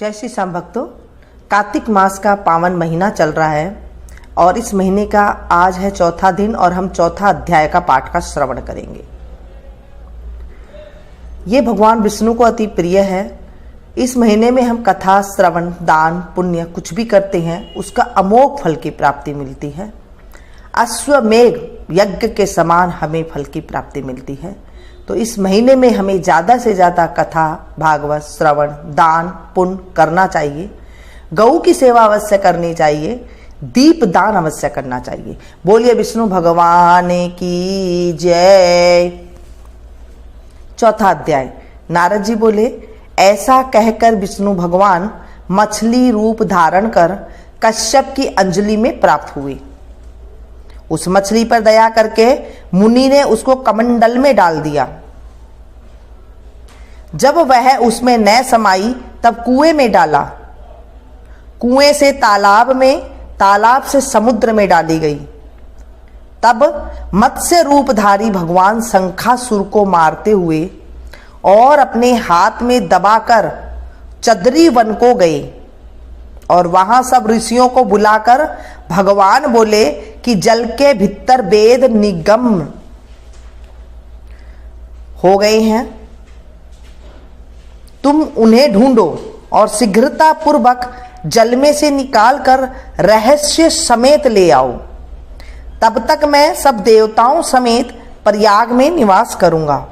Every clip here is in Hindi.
जय श्री श्याम भक्तों, कार्तिक मास का पावन महीना चल रहा है और इस महीने का आज है चौथा दिन और हम चौथा अध्याय का पाठ का श्रवण करेंगे। ये भगवान विष्णु को अति प्रिय है। इस महीने में हम कथा, श्रवण, दान, पुण्य कुछ भी करते हैं उसका अमोघ फल की प्राप्ति मिलती है। अश्वमेघ यज्ञ के समान हमें फल की प्राप्ति मिलती है। तो इस महीने में हमें ज़्यादा से ज़्यादा कथा, भागवत, श्रवण, दान, पुण्य करना चाहिए। गौ की सेवा अवश्य करनी चाहिए। दीप दान अवश्य करना चाहिए। बोलिए विष्णु भगवान की जय। चौथा अध्याय। नारद जी बोले, ऐसा कहकर विष्णु भगवान मछली रूप धारण कर कश्यप की अंजलि में प्राप्त हुए। उस मछली पर दया करके मुनि ने उसको कमंडल में डाल दिया। जब वह उसमें न समाई तब कुएं में डाला। कुएं से तालाब में, तालाब से समुद्र में डाली गई। तब मत्स्य रूपधारी भगवान शंखासुर को मारते हुए और अपने हाथ में दबाकर चद्री वन को गए और वहां सब ऋषियों को बुलाकर भगवान बोले कि जल के भीतर वेद निगम हो गए हैं, तुम उन्हें ढूंढो और शीघ्रता पूर्वक जल में से निकालकर रहस्य समेत ले आओ। तब तक मैं सब देवताओं समेत प्रयाग में निवास करूंगा।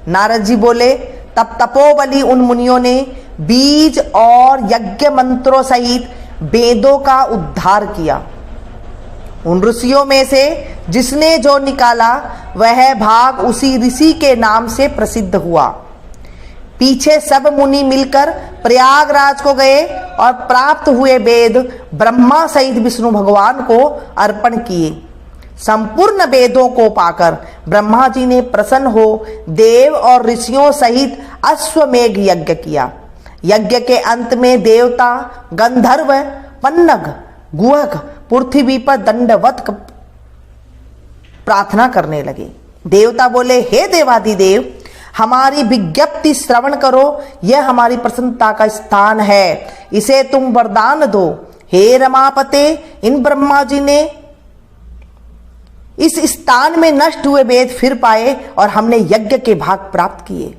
नारद जी बोले, तब तपोबली उन मुनियों ने बीज और यज्ञ मंत्रों सहित वेदों का उद्धार किया। उन ऋषियों में से जिसने जो निकाला वह भाग उसी ऋषि के नाम से प्रसिद्ध हुआ। पीछे सब मुनि मिलकर प्रयागराज को गए और प्राप्त हुए वेद ब्रह्मा सहित विष्णु भगवान को अर्पण किए। संपूर्ण वेदों को पाकर ब्रह्मा जी ने प्रसन्न हो देव और ऋषियों सहित अश्वमेघ यज्ञ किया। यज्ञ के अंत में देवता, गंधर्व, पन्नग, गुहक पृथ्वी पर दंडवत प्रार्थना करने लगे। देवता बोले, हे देवादिदेव, हमारी विज्ञप्ति श्रवण करो, यह हमारी प्रसन्नता का स्थान है, इसे तुम वरदान दो। हे रमापते, इन ब्रह्मा जी ने इस स्थान में नष्ट हुए वेद फिर पाए और हमने यज्ञ के भाग प्राप्त किए।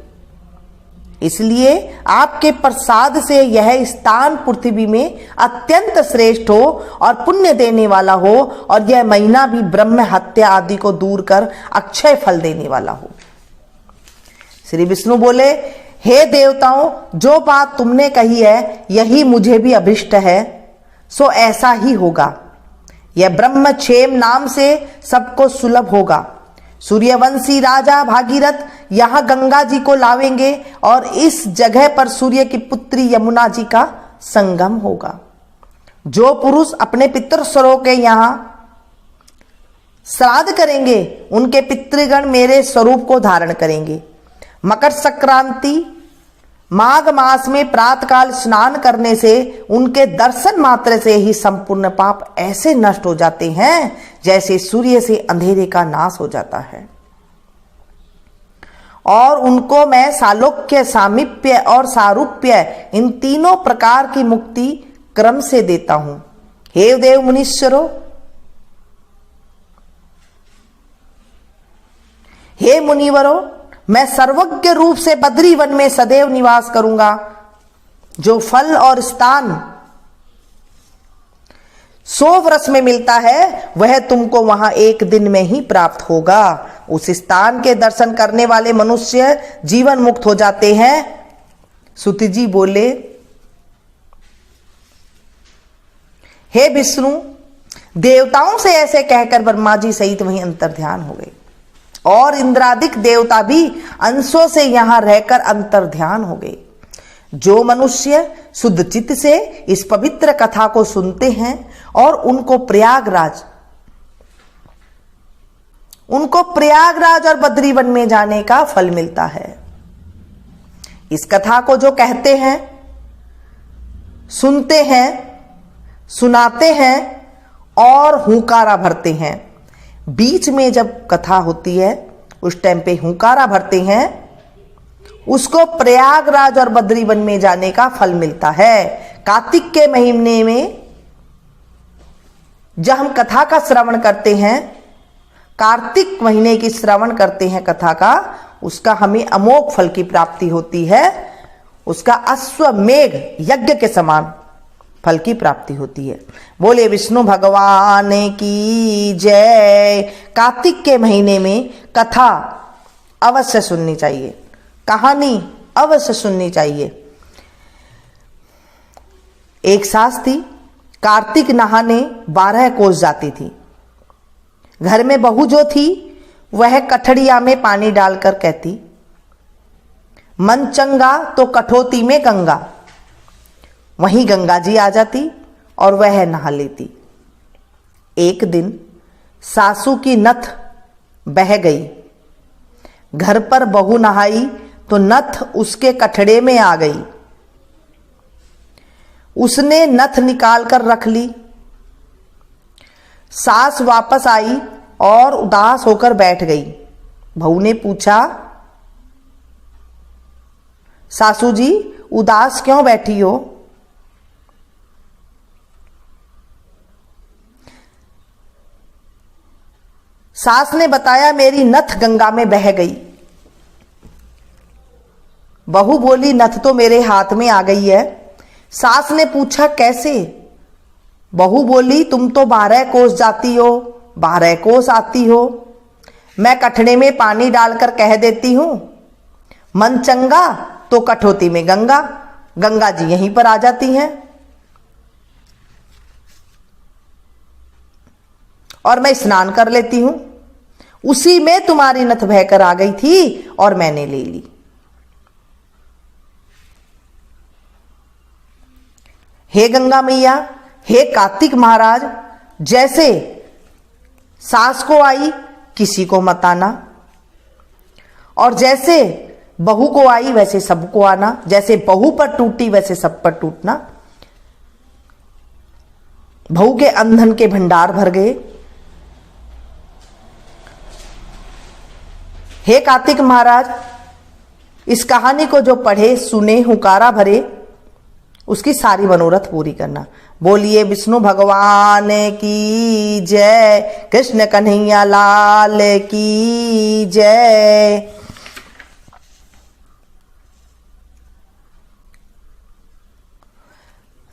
इसलिए आपके प्रसाद से यह स्थान पृथ्वी में अत्यंत श्रेष्ठ हो और पुण्य देने वाला हो और यह महीना भी ब्रह्म हत्या आदि को दूर कर अक्षय फल देने वाला हो। श्री विष्णु बोले, हे देवताओं, जो बात तुमने कही है यही मुझे भी अभिष्ट है, सो ऐसा ही होगा। यह ब्रह्मक्षेम नाम से सबको सुलभ होगा। सूर्यवंशी राजा भागीरथ यहां गंगा जी को लावेंगे और इस जगह पर सूर्य की पुत्री यमुना जी का संगम होगा। जो पुरुष अपने पितृस्वरों के यहां श्राद्ध करेंगे उनके पितृगण मेरे स्वरूप को धारण करेंगे। मकर संक्रांति माघ मास में प्रातःकाल स्नान करने से उनके दर्शन मात्र से ही संपूर्ण पाप ऐसे नष्ट हो जाते हैं जैसे सूर्य से अंधेरे का नाश हो जाता है। और उनको मैं सालोक्य, सामीप्य और सारूप्य इन तीनों प्रकार की मुक्ति क्रम से देता हूं। हे देव मुनीश्वरों, हे मुनिवरों, मैं सर्वज्ञ रूप से बद्री वन में सदैव निवास करूंगा। जो फल और स्थान 100 वर्ष में मिलता है वह तुमको वहां एक दिन में ही प्राप्त होगा। उस स्थान के दर्शन करने वाले मनुष्य जीवन मुक्त हो जाते हैं। सुत जी बोले, हे विष्णु, देवताओं से ऐसे कहकर ब्रह्मा जी सहित वहीं अंतर ध्यान हो गए और इंद्रादिक देवता भी अंशों से यहां रहकर अंतर ध्यान हो गए। जो मनुष्य शुद्ध चित्त से इस पवित्र कथा को सुनते हैं और उनको प्रयागराज और बद्रीवन में जाने का फल मिलता है। इस कथा को जो कहते हैं, सुनते हैं, सुनाते हैं और हुंकारा भरते हैं, बीच में जब कथा होती है उस टाइम पे हुंकारा भरते हैं, उसको प्रयागराज और बद्री वन में जाने का फल मिलता है। कार्तिक के महीने में जब हम कथा का श्रवण करते हैं, कार्तिक महीने की श्रवण करते हैं कथा का, उसका हमें अमोघ फल की प्राप्ति होती है। उसका अश्वमेघ यज्ञ के समान फल की प्राप्ति होती है। बोले विष्णु भगवान की जय। कार्तिक के महीने में कथा अवश्य सुननी चाहिए, कहानी अवश्य सुननी चाहिए। एक सास थी, कार्तिक नहाने 12 कोस जाती थी। घर में बहू जो थी वह कठड़िया में पानी डालकर कहती, मन चंगा तो कठौती में गंगा। वहीं गंगा जी आ जाती और वह नहा लेती। एक दिन सासू की नथ बह गई। घर पर बहू नहाई तो नथ उसके कठड़े में आ गई। उसने नथ निकाल कर रख ली। सास वापस आई और उदास होकर बैठ गई। बहू ने पूछा, सासू जी उदास क्यों बैठी हो? सास ने बताया, मेरी नथ गंगा में बह गई। बहू बोली, नथ तो मेरे हाथ में आ गई है। सास ने पूछा, कैसे? बहू बोली, तुम तो 12 कोस जाती हो, 12 कोस आती हो। मैं कठड़े में पानी डालकर कह देती हूं, मन चंगा तो कठौती में गंगा। गंगा जी यहीं पर आ जाती हैं और मैं स्नान कर लेती हूं। उसी में तुम्हारी नथ बहकर आ गई थी और मैंने ले ली। हे गंगा मैया, हे कार्तिक महाराज, जैसे सास को आई किसी को मत आना, और जैसे बहू को आई वैसे सबको आना। जैसे बहू पर टूटी वैसे सब पर टूटना। बहू के अंधन के भंडार भर गए। हे कार्तिक महाराज, इस कहानी को जो पढ़े सुने हुकारा भरे, उसकी सारी मनोरथ पूरी करना। बोलिए विष्णु भगवान की जय, कृष्ण कन्हैया लाल की जय।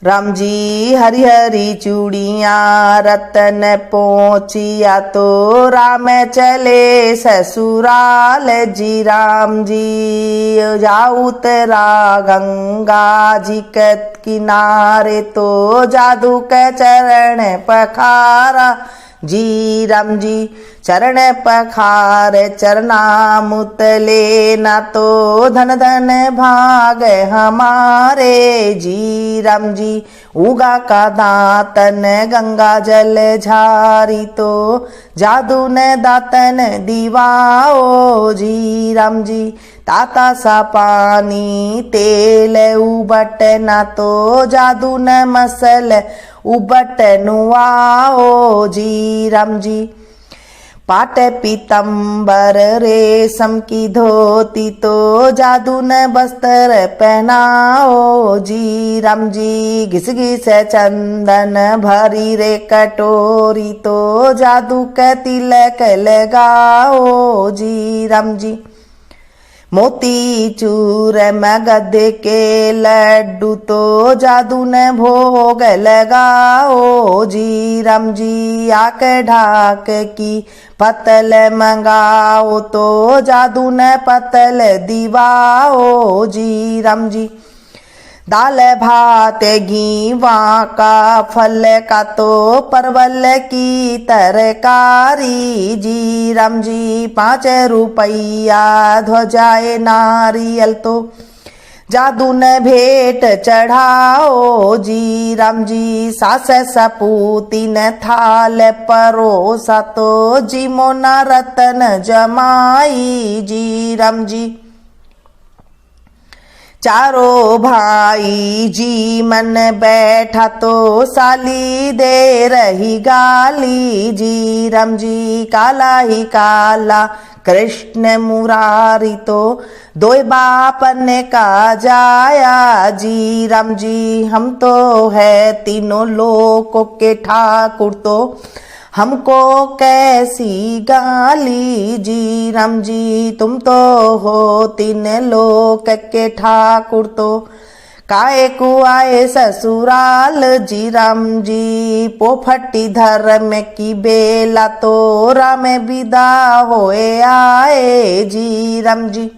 राम जी हरि हरि चूड़ियां रतन पहुंचिया तो राम चले ससुराल जी। राम जी जाऊ तेरा गंगा जी के किनारे तो जादू के चरण पखारा जी। राम जी चरण पखार चरनामृत लेना तो धन धन भाग हमारे जी। राम जी उगा का दातन गंगा जल झारी तो जादू न दातन दीवाओ जी। राम जी ताता सा पानी तेल उबट ना तो जादू न मसल उबट नुआओ जी। राम जी पाट पीतंबर रेशम की धोती तो जादू न बस्तर पहनाओ जी। राम जी घिस घिस चंदन भरी रे कटोरी तो जादू का तिलक लगाओ जी। राम जी मोती चूर मगध के लड्डू तो जादू न भोग लगाओ जी। राम जी आक ढाक की पतल मंगाओ तो जादू न पतल दीवाओ जी। राम जी दाल भात घीवा का फल का तो परवल की तरकारी जी। राम जी 5 रुपया ध्वजाए नारियल तो जादू न भेंट चढ़ाओ जी। राम जी सास सपूती न थाल परोसा तो जी मोना रतन जमाई जी। राम जी चारों भाई जी मन बैठा तो साली दे रही गाली जी। राम जी काला ही काला कृष्ण मुरारी तो दो बाप ने का जाया जी। राम जी हम तो है तीनों लोकों के ठाकुर तो हमको कैसी गाली जी। राम जी तुम तो हो तीन लोक के ठाकुर तो काहे को आए ससुराल जी। राम जी पोफटी धर्म की बेला तो राम विदा होए आए जी। राम जी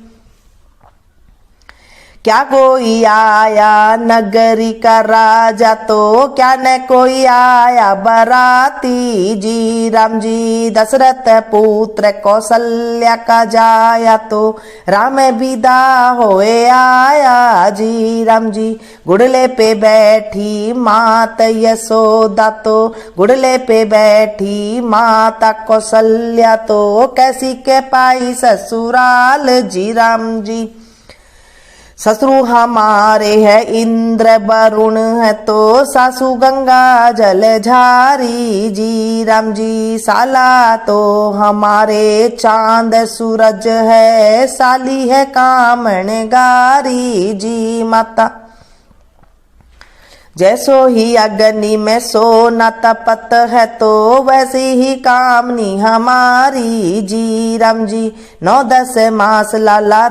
क्या कोई आया नगरी का राजा तो क्या न कोई आया बराती जी। राम जी दशरथ पुत्र कौशल्या का जाया तो राम विदा होए आया जी। राम जी गुड़ले पे बैठी मात यशोदा तो गुड़ले पे बैठी माता कौशल्या तो कैसी के पाई ससुराल जी। राम जी ससुर हमारे है इंद्र वरुण है तो सासू गंगा जल झारी जी। राम जी साला तो हमारे चांद सूरज है साली है कामण गारी जी। माता जैसो ही अग्नि में सोना तपत है तो वैसी ही कामनी हमारी जी। राम जी 9-10 मास लाला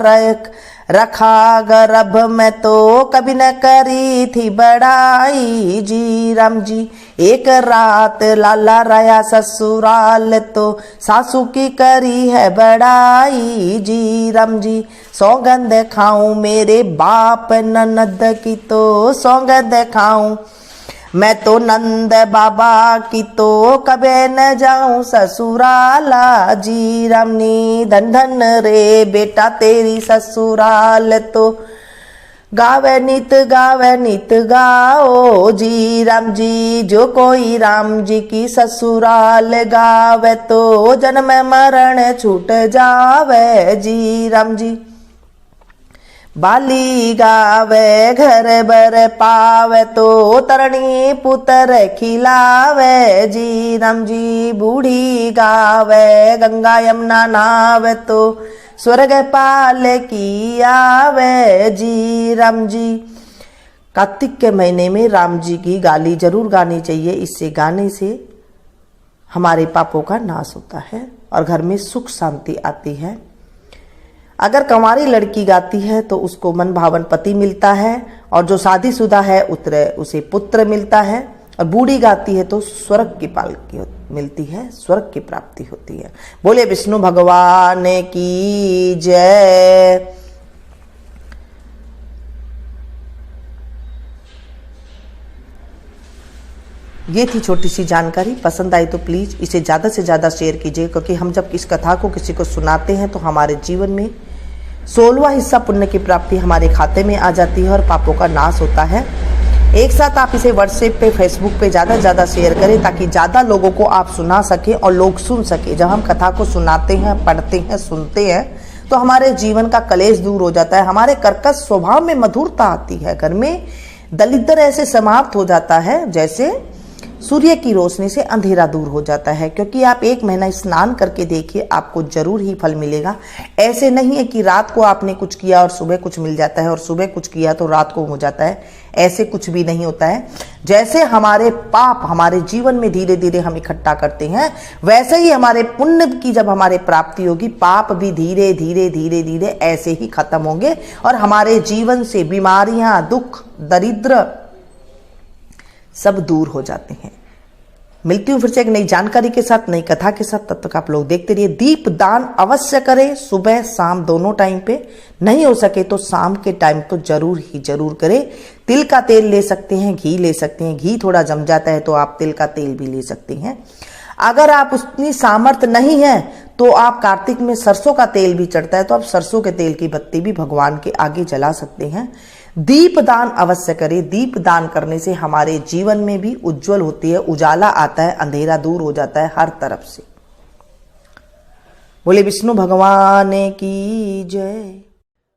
रखा गर्भ में तो कभी न करी थी बड़ाई जी। राम जी एक रात लाला रहा ससुराल तो सासू की करी है बड़ाई जी। राम जी सौगंध खाऊं मेरे बाप ननद की तो सौगंध खाऊं मैं तो नंद बाबा की तो कबे न जाऊं ससुराला जी। रामनी धन धन रे बेटा तेरी ससुराल तो गावे नित गाओ जी। राम जी जो कोई राम जी की ससुराल गावे तो जन्म मरण छूट जावे जी। राम जी बाली गावे घर बर पावे तो तरणी पुत्र खिलावे जी। राम जी बूढ़ी गावे गंगा यमुना नावे तो स्वर्ग पाल की आवे जी। राम जी कार्तिक के महीने में राम जी की गाली जरूर गानी चाहिए। इससे गाने से हमारे पापों का नाश होता है और घर में सुख शांति आती है। अगर कंवारी लड़की गाती है तो उसको मन भावन पति मिलता है और जो शादीशुदा है उसे पुत्र मिलता है। और बूढ़ी गाती है तो स्वर्ग की पालकी मिलती है, स्वर्ग की प्राप्ति होती है। बोले विष्णु भगवान की जय। ये थी छोटी सी जानकारी। पसंद आई तो प्लीज इसे ज्यादा से ज्यादा शेयर कीजिए, क्योंकि हम जब इस कथा को किसी को सुनाते हैं तो हमारे जीवन में 16वां हिस्सा पुण्य की प्राप्ति हमारे खाते में आ जाती है और पापों का नाश होता है। एक साथ आप इसे व्हाट्सएप पे, फेसबुक पे ज्यादा से ज्यादा शेयर करें ताकि ज्यादा लोगों को आप सुना सके और लोग सुन सके। जब हम कथा को सुनाते हैं, पढ़ते हैं, सुनते हैं तो हमारे जीवन का कलेश दूर हो जाता है, हमारे कर्कश स्वभाव में मधुरता आती है, घर में दलिद्र ऐसे समाप्त हो जाता है जैसे सूर्य की रोशनी से अंधेरा दूर हो जाता है। क्योंकि आप 1 महीना स्नान करके देखिए, आपको जरूर ही फल मिलेगा। ऐसे नहीं है कि रात को आपने कुछ किया और सुबह कुछ मिल जाता है और सुबह कुछ किया तो रात को हो जाता है, ऐसे कुछ भी नहीं होता है। जैसे हमारे पाप हमारे जीवन में धीरे धीरे हम इकट्ठा करते हैं, वैसे ही हमारे पुण्य की जब हमारे प्राप्ति होगी, पाप भी धीरे धीरे धीरे धीरे ऐसे ही खत्म होंगे और हमारे जीवन से बीमारियां, दुख, दरिद्र सब दूर हो जाते हैं। मिलती हूँ फिर से एक नई जानकारी के साथ, नई कथा के साथ। तब तक आप लोग देखते रहिए। दीप दान अवश्य करें, सुबह शाम दोनों टाइम पे। नहीं हो सके तो शाम के टाइम तो जरूर ही जरूर करें। तिल का तेल ले सकते हैं, घी ले सकते हैं। घी थोड़ा जम जाता है तो आप तिल का तेल भी ले सकते हैं। अगर आप उतनी सामर्थ्य नहीं है तो आप कार्तिक में सरसों का तेल भी चढ़ता है तो आप सरसों के तेल की बत्ती भी भगवान के आगे जला सकते हैं। दीप दान अवश्य करें। दीप दान करने से हमारे जीवन में भी उज्जवल होती है, उजाला आता है, अंधेरा दूर हो जाता है हर तरफ से। बोले विष्णु भगवान की जय।